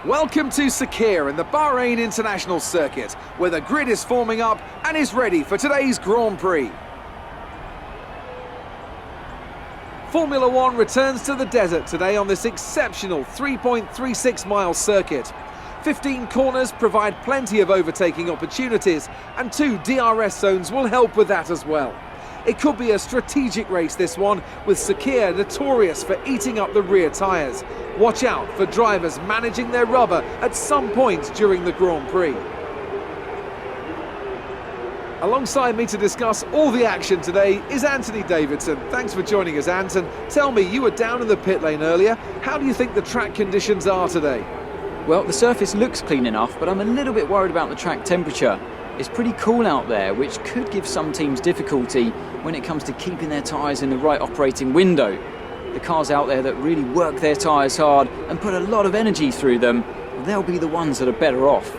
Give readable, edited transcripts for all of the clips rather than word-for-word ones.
Welcome to Sakhir in the Barhain International Circuit, where the grid is forming up and is ready for today's Grand Prix. Formula One returns to the desert today on this exceptional 3.36-mile circuit. 15 corners provide plenty of overtaking opportunities, and 2 DRS zones will help with that as well. It could be a strategic race, this one, with Sakhir notorious for eating up the rear tyres. Watch out for drivers managing their rubber at some point during the Grand Prix. Alongside me to discuss all the action today is Anthony Davidson. Thanks for joining us, Anton. Tell me, you were down in the pit lane earlier. How do you think the track conditions are today? Well, the surface looks clean enough, but I'm a little bit worried about the track temperature. It's pretty cool out there, which could give some teams difficulty when it comes to keeping their tyres in the right operating window. The cars out there that really work their tyres hard and put a lot of energy through them, they'll be the ones that are better off.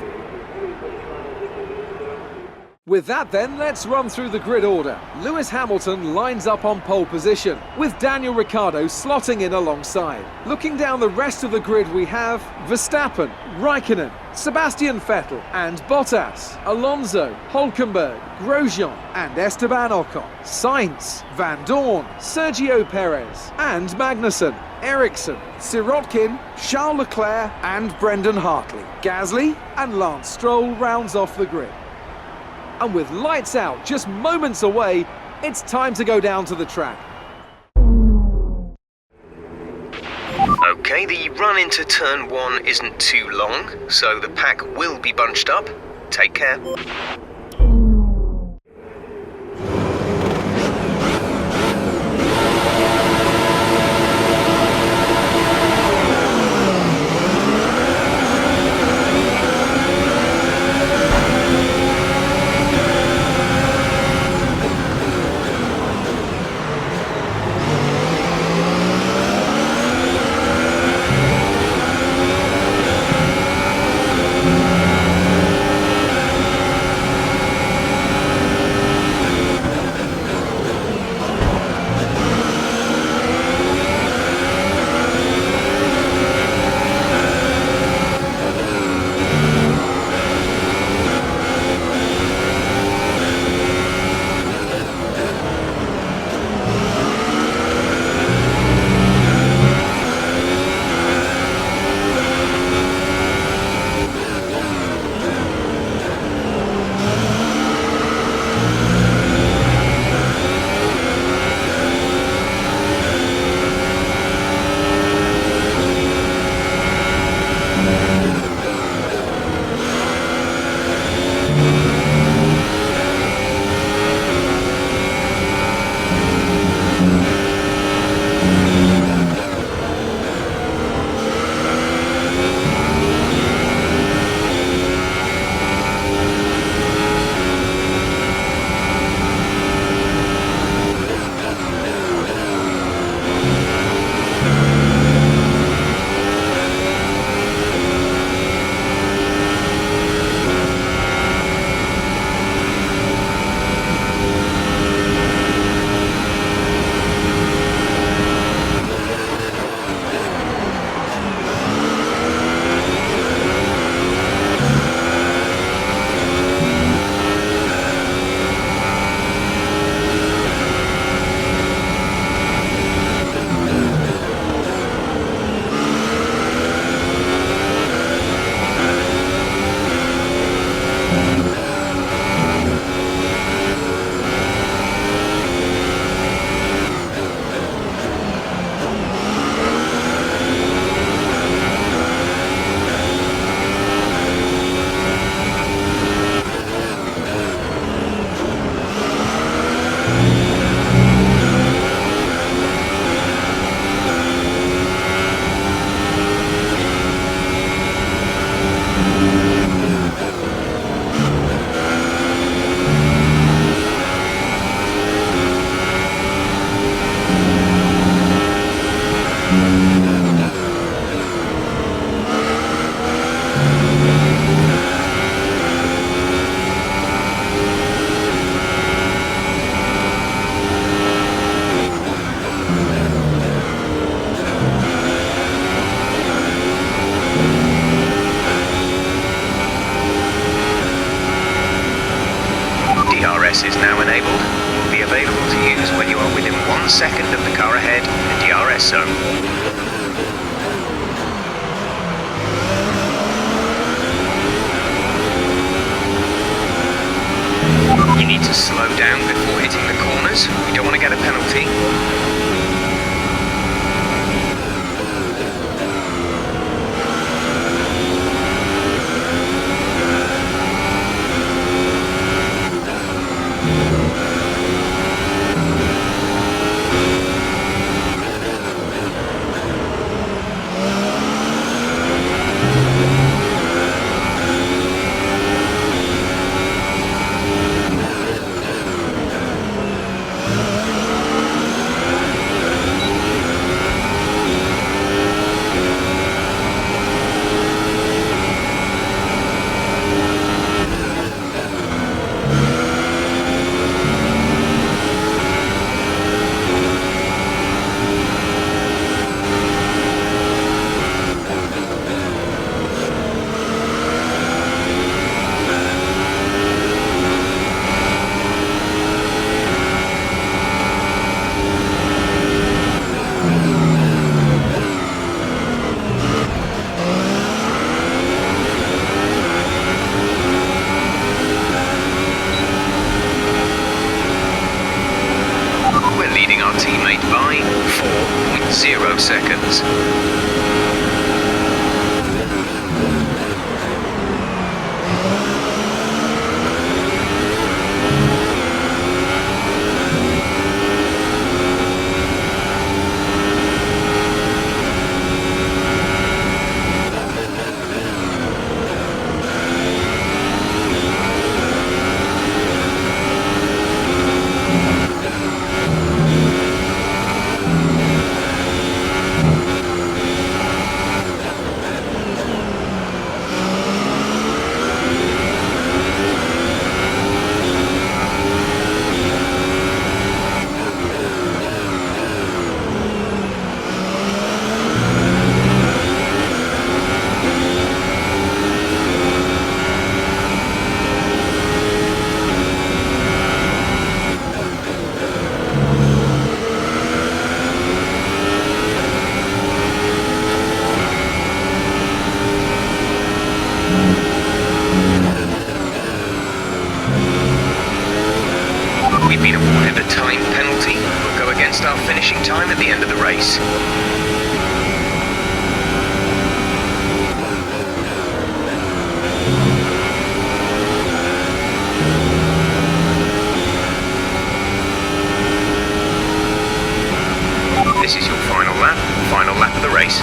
With that then, let's run through the grid order. Lewis Hamilton lines up on pole position, with Daniel Ricciardo slotting in alongside. Looking down the rest of the grid, we have Verstappen, Raikkonen, Sebastian Vettel and Bottas, Alonso, Hülkenberg, Grosjean and Esteban Ocon, Sainz, Van Dorn, Sergio Perez and Magnussen, Ericsson, Sirotkin, Charles Leclerc and Brendan Hartley. Gasly and Lance Stroll rounds off the grid. And with lights out just moments away, it's time to go down to the track. Okay, the run into turn 1 isn't too long, so the pack will be bunched up. Take care. DRS is now enabled. It will be available to use when you are within 1 second of the car ahead in the DRS zone. You need to slow down before hitting the corners. We don't want to get a penalty. Teammate by 4.0 seconds. We've been awarded a time penalty. We'll go against our finishing time at the end of the race. This is your final lap of the race.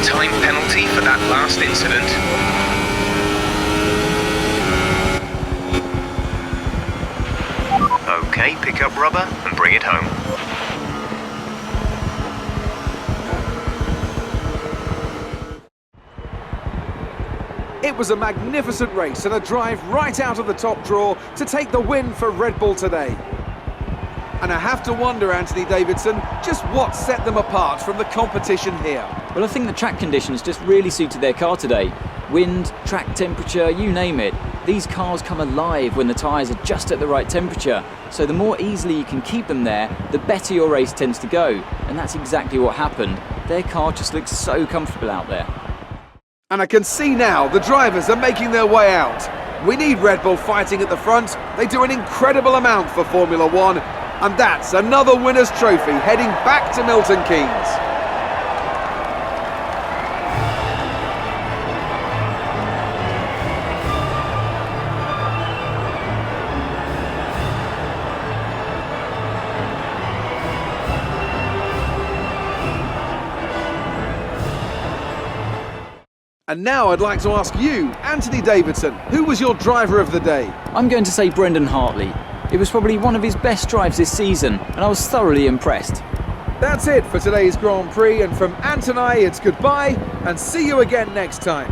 Time penalty for that last incident. Okay, pick up rubber and bring it home. It was a magnificent race and a drive right out of the top draw to take the win for Red Bull today. And I have to wonder, Anthony Davidson, just what set them apart from the competition here. Well, I think the track conditions just really suited their car today. Wind, track temperature, you name it. These cars come alive when the tyres are just at the right temperature. So the more easily you can keep them there, the better your race tends to go. And that's exactly what happened. Their car just looks so comfortable out there. And I can see now the drivers are making their way out. We need Red Bull fighting at the front. They do an incredible amount for Formula One. And that's another winner's trophy heading back to Milton Keynes. And now I'd like to ask you, Anthony Davidson, who was your driver of the day? I'm going to say Brendan Hartley. It was probably one of his best drives this season, and I was thoroughly impressed. That's it for today's Grand Prix, and from Ant and I, it's goodbye, and see you again next time.